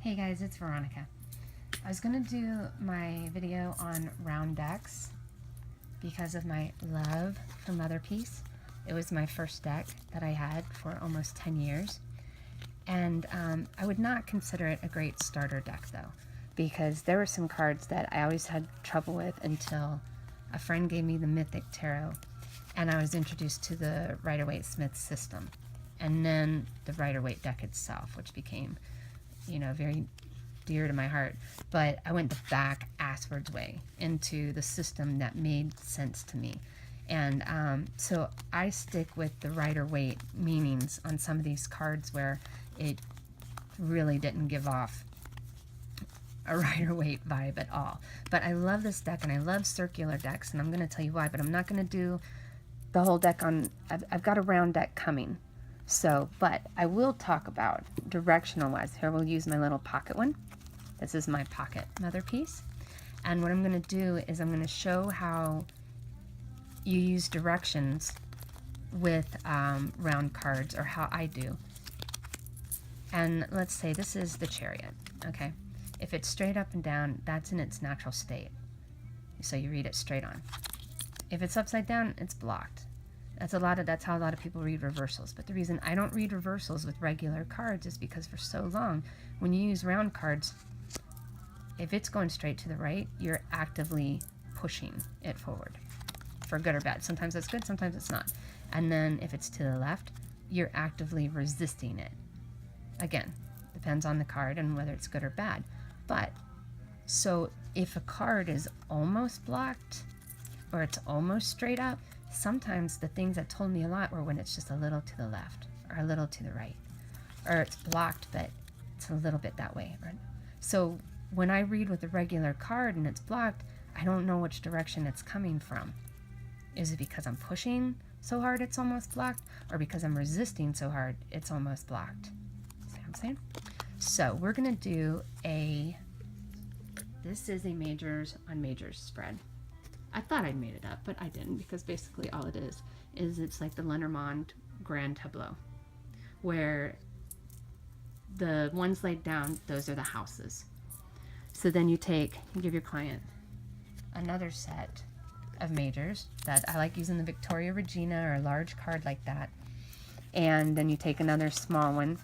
Hey guys, it's Veronica. I was going to do my video on round decks because of my love for Motherpeace. It was my first deck that I had for almost 10 years. And I would not consider it a great starter deck though, because there were some cards that I always had trouble with until a friend gave me the Mythic Tarot and I was introduced to the Rider-Waite-Smith system. And then the Rider-Waite deck itself, which became, you know, very dear to my heart. But I went the back asswards way into the system that made sense to me. And so I stick with the Rider-Waite meanings on some of these cards where it really didn't give off a Rider-Waite vibe at all. But I love this deck and I love circular decks, and I'm going to tell you why, but I'm not going to do the whole deck on, I've got a round deck coming. So, but I will talk about directional wise. Here we'll use my little pocket one. This is my pocket Motherpeace. And what I'm going to do is I'm going to show how you use directions with round cards, or how I do. And let's say this is the Chariot, okay? If it's straight up and down, that's in its natural state. So you read it straight on. If it's upside down, it's blocked. That's how a lot of people read reversals. But the reason I don't read reversals with regular cards is because for so long, when you use round cards, if it's going straight to the right, you're actively pushing it forward, for good or bad. Sometimes that's good, sometimes it's not. And then if it's to the left, you're actively resisting it. Again, depends on the card and whether it's good or bad. But, so if a card is almost blocked, or it's almost straight up, sometimes the things that told me a lot were when it's just a little to the left, or a little to the right, or it's blocked, but it's a little bit that way. So when I read with a regular card and it's blocked, I don't know which direction it's coming from. Is it because I'm pushing so hard it's almost blocked, or because I'm resisting so hard it's almost blocked? See what I'm saying? So we're going to do this is a majors on majors spread. I thought I'd made it up, but I didn't, because basically all it is it's like the Lenormand Grand Tableau, where the ones laid down, those are the houses. So then you give your client another set of majors that I like using, the Victoria Regina or a large card like that. And then you take another small one,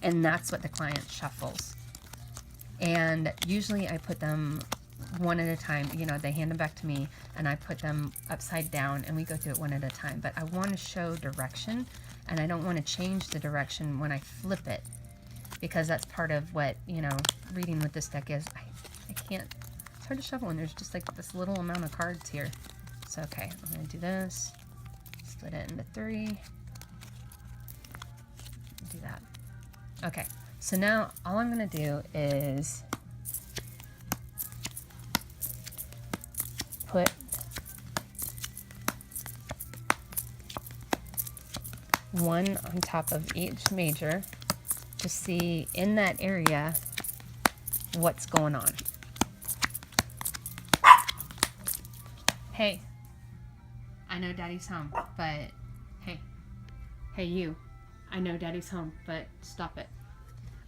and that's what the client shuffles. And usually I put them one at a time. You know, they hand them back to me and I put them upside down and we go through it one at a time. But I want to show direction, and I don't want to change the direction when I flip it, because that's part of what, you know, reading with this deck is. I can't, it's hard to shuffle when there's just like this little amount of cards here. So, okay, I'm going to do this, split it into 3, do that. Okay, so now all I'm going to do is put one on top of each major to see in that area what's going on. Hey, I know Daddy's home, but hey you, I know Daddy's home, but stop it.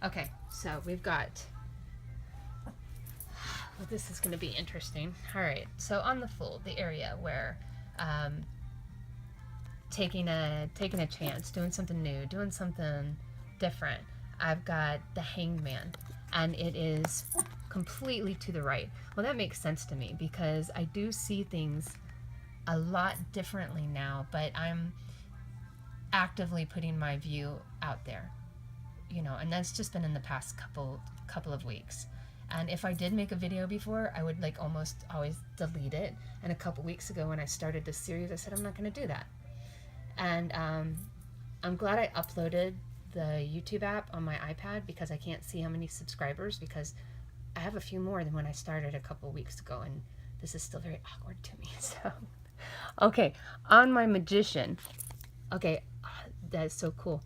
Okay, so we've got, well, this is going to be interesting. All right, so on the Fool, the area where taking a chance, doing something new, doing something different, I've got the Hanged Man, and it is completely to the right. Well, that makes sense to me because I do see things a lot differently now, but I'm actively putting my view out there, you know, and that's just been in the past couple of weeks. And if I did make a video before, I would like almost always delete it. And a couple weeks ago when I started this series, I said I'm not going to do that. And I'm glad I uploaded the YouTube app on my iPad, because I can't see how many subscribers, because I have a few more than when I started a couple weeks ago, and this is still very awkward to me. So, okay, on my Magician, okay, that's so cool.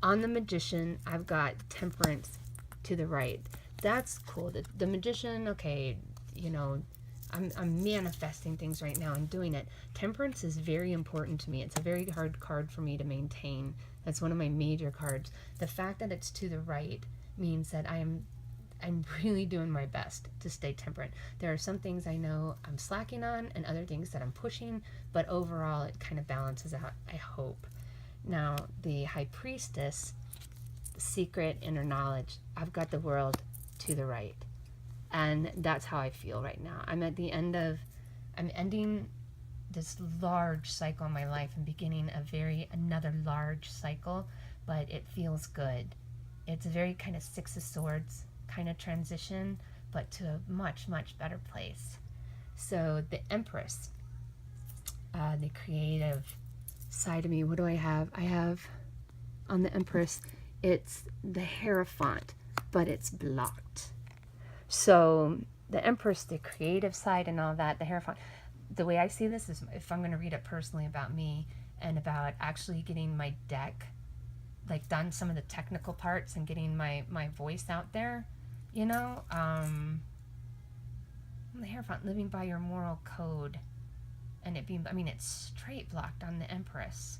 On the Magician, I've got Temperance to the right. That's cool. The Magician, okay, you know, I'm manifesting things right now and doing it. Temperance is very important to me. It's a very hard card for me to maintain. That's one of my major cards. The fact that it's to the right means that I'm really doing my best to stay temperate. There are some things I know I'm slacking on and other things that I'm pushing, but overall it kind of balances out, I hope. Now, the High Priestess, secret, inner knowledge, I've got the world to the right. And that's how I feel right now. I'm ending this large cycle in my life and beginning another large cycle, but it feels good. It's a very kind of Six of Swords kind of transition, but to a much, much better place. So the Empress, the creative side of me, what do I have? I have on the Empress, it's the Hierophant, but it's blocked. So the Empress, the creative side and all that, the Hierophant, the way I see this is, if I'm going to read it personally about me and about actually getting my deck, like done some of the technical parts and getting my voice out there, you know, the Hierophant, living by your moral code, and it being, I mean, it's straight blocked on the Empress.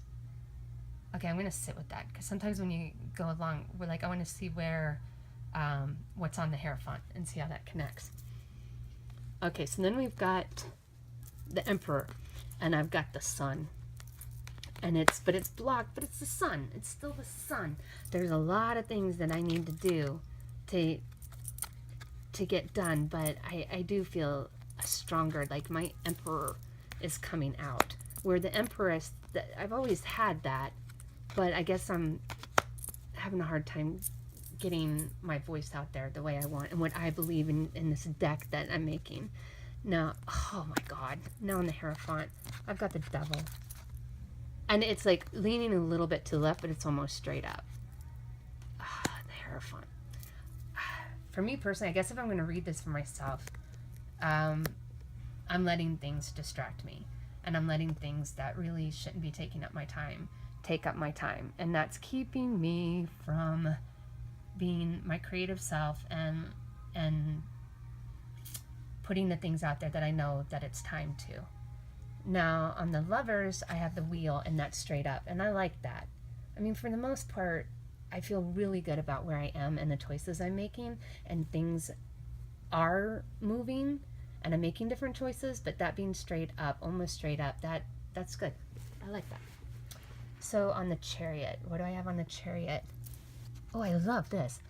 Okay, I'm going to sit with that, because sometimes when you go along, we're like, I want to see where, what's on the Hierophant and see how that connects. Okay, so then we've got the Emperor, and I've got the Sun. And it's blocked, but it's the Sun. It's still the Sun. There's a lot of things that I need to do to get done, but I do feel stronger, like my Emperor is coming out. Where the Empress, I've always had that, but I guess I'm having a hard time getting my voice out there the way I want and what I believe in this deck that I'm making. Now, oh my God, now on the Hierophant, I've got the Devil. And it's like leaning a little bit to the left, but it's almost straight up. The Hierophant. For me personally, I guess if I'm going to read this for myself, I'm letting things distract me. And I'm letting things that really shouldn't be taking up my time take up my time. And that's keeping me from being my creative self and putting the things out there that I know that it's time to. Now, on the Lovers, I have the Wheel, and that's straight up, and I like that. I mean, for the most part, I feel really good about where I am and the choices I'm making, and things are moving, and I'm making different choices, but that being straight up, almost straight up, that's good. I like that. So on the Chariot, what do I have on the Chariot? Oh, I love this.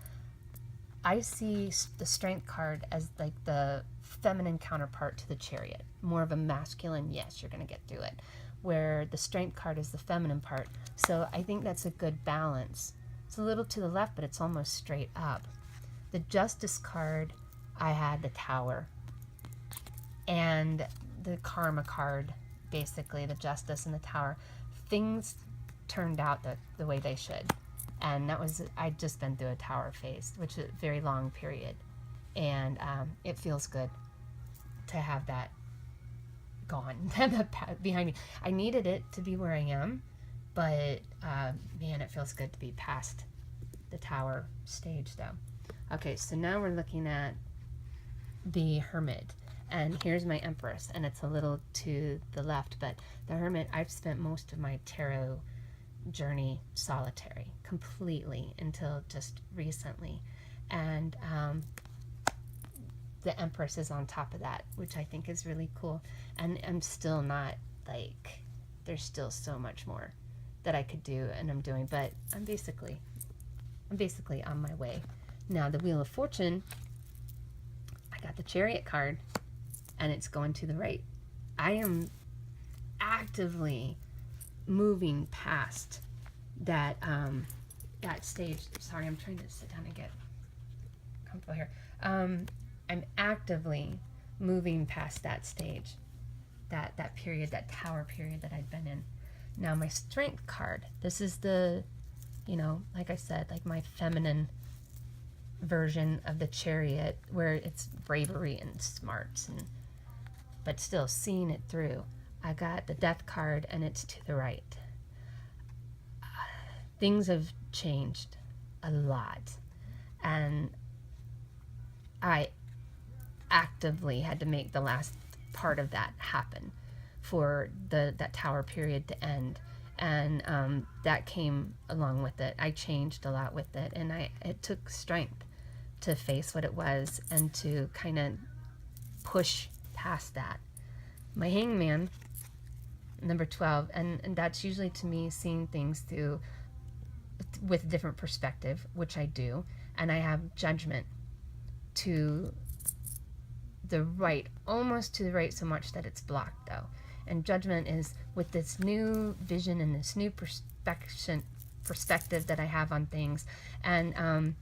I see the Strength card as like the feminine counterpart to the Chariot. More of a masculine, yes, you're going to get through it. Where the Strength card is the feminine part. So I think that's a good balance. It's a little to the left, but it's almost straight up. The Justice card, I had the Tower. And the Karma card, basically, the Justice and the Tower. Things turned out the way they should. And that was, I'd just been through a Tower phase, which is a very long period. And it feels good to have that gone behind me. I needed it to be where I am, but man, it feels good to be past the Tower stage though. Okay, so now we're looking at the Hermit, and here's my Empress, and it's a little to the left, but the Hermit, I've spent most of my tarot journey solitary completely until just recently, and the Empress is on top of that, which I think is really cool. And I'm still not, like, there's still so much more that I could do and I'm doing, but I'm basically on my way. Now the Wheel of Fortune, I got the Chariot card and it's going to the right. I am actively moving past that that stage. Sorry, I'm trying to sit down and get comfortable here. I'm actively moving past that stage, that period, that Tower period that I'd been in. Now my Strength card, this is the, you know, like I said, like my feminine version of the Chariot, where it's bravery and smarts, and but still seeing it through. I got the Death card and it's to the right. Things have changed a lot, and I actively had to make the last part of that happen for that Tower period to end. And that came along with it. I changed a lot with it, and it took strength to face what it was and to kind of push past that. My hangman, number 12, and that's usually to me seeing things through with a different perspective, which I do, and I have judgment to the right, almost to the right, so much that it's blocked though. And judgment is with this new vision and this new perspective that I have on things, and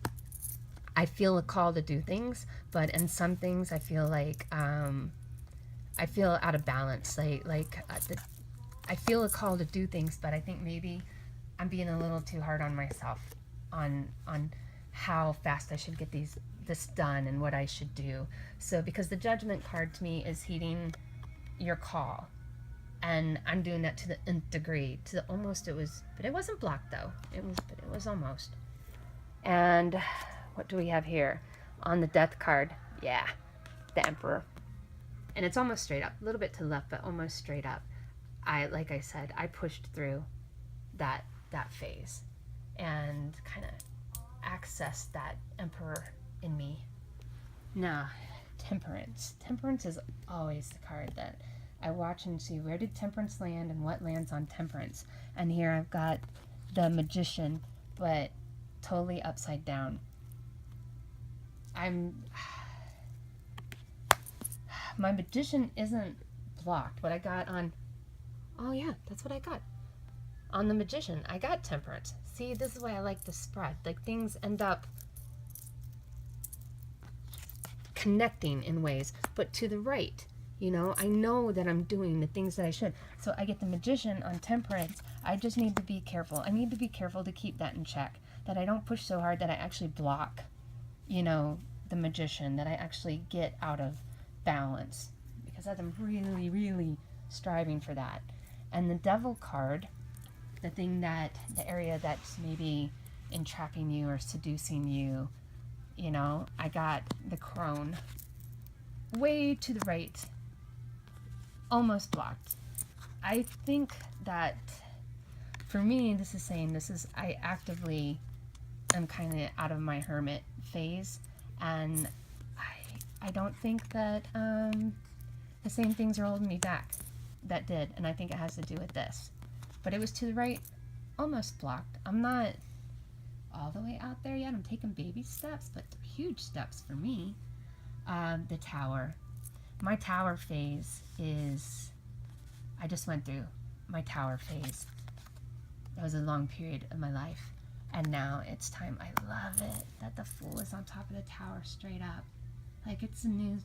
I feel a call to do things, but in some things I feel like I feel out of balance. I feel a call to do things, but I think maybe I'm being a little too hard on myself on how fast I should get this done and what I should do. So because the judgment card to me is heeding your call, and I'm doing that to the nth degree, to the almost. But it wasn't blocked though. It was almost. And what do we have here on the death card? Yeah, the Emperor. And it's almost straight up, a little bit to the left, but almost straight up. Like I said, I pushed through that phase and kind of accessed that Emperor in me. Now, Temperance. Temperance is always the card that I watch and see, where did Temperance land and what lands on Temperance. And here I've got the Magician, but totally upside down. My Magician isn't blocked. What I got on, oh yeah, that's what I got. On the Magician, I got Temperance. See, this is why I like the spread. Like, things end up connecting in ways, but to the right. You know, I know that I'm doing the things that I should. So I get the Magician on Temperance. I just need to be careful. I need to be careful to keep that in check. That I don't push so hard that I actually block, you know, the Magician. That I actually get out of balance. Because I'm really, really striving for that. And the Devil card, the area that's maybe entrapping you or seducing you, you know, I got the Crone. Way to the right. Almost blocked. I think that for me, this is saying I actively am kind of out of my hermit phase, and I don't think that the same things are holding me back. That did, and I think it has to do with this. But it was to the right, almost blocked. I'm not all the way out there yet. I'm taking baby steps, but huge steps for me. The Tower. My Tower phase is, I just went through my Tower phase. That was a long period of my life. And now it's time. I love it that the Fool is on top of the Tower straight up. Like, it's a new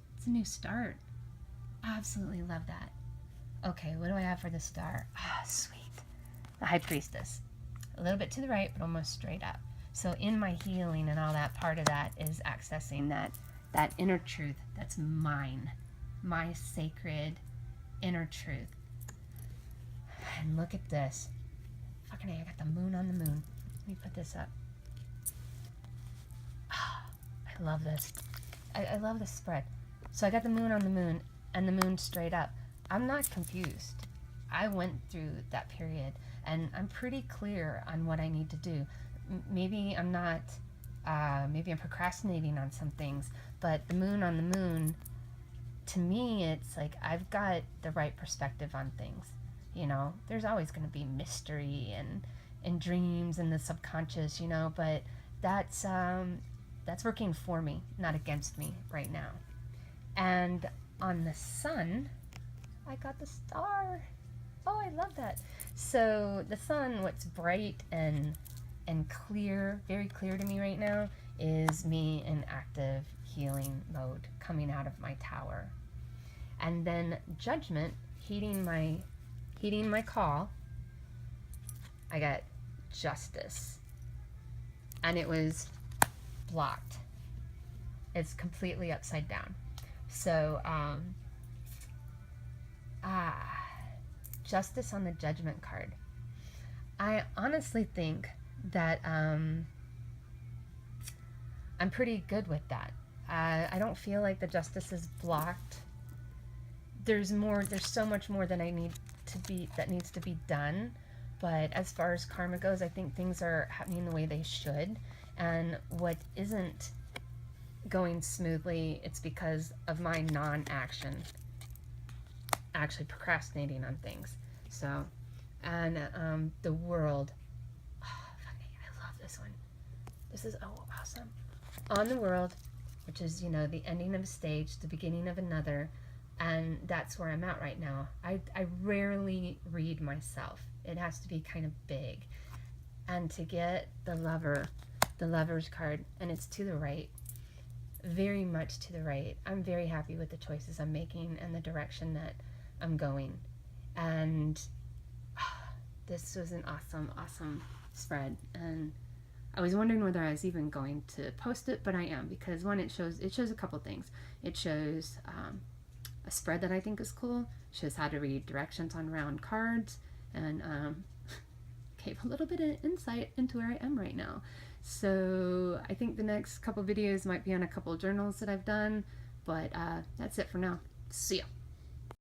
start. Absolutely love that. Okay, what do I have for the Star? Ah, sweet. The High Priestess. A little bit to the right, but almost straight up. So in my healing and all that, part of that is accessing that inner truth that's mine. My sacred inner truth. And look at this. Fucking A, I got the moon on the moon. Let me put this up. Oh, I love this. I love this spread. So I got the moon on the moon and the moon straight up. I'm not confused. I went through that period and I'm pretty clear on what I need to do. Maybe I'm not, maybe I'm procrastinating on some things, but the moon on the moon, to me, it's like I've got the right perspective on things. You know, there's always going to be mystery and dreams and the subconscious, you know, but that's working for me, not against me right now. And on the Sun, I got the Star. Oh, I love that. So the Sun, what's bright and clear, very clear to me right now, is me in active healing mode, coming out of my Tower. And then Judgment, heeding my call, I got Justice. And it was blocked. It's completely upside down. So, Justice on the Judgment card. I honestly think that I'm pretty good with that. I don't feel like the Justice is blocked. There's so much more that needs to be done, But as far as karma goes, I think things are happening the way they should. And what isn't going smoothly, it's because of my non-action, actually procrastinating on things. So, and the world, oh, I love this one. This is, oh, awesome. On the world, which is, you know, the ending of a stage, the beginning of another, and that's where I'm at right now. I rarely read myself. It has to be kind of big. And to get the Lover's card, and it's to the right, very much to the right. I'm very happy with the choices I'm making and the direction that I'm going. And this was an awesome spread. And I was wondering whether I was even going to post it, but I am, because one, it shows a couple things. It shows a spread that I think is cool. It shows how to read directions on round cards, and gave a little bit of insight into where I am right now. So I think the next couple videos might be on a couple journals that I've done, but that's it for now. See ya.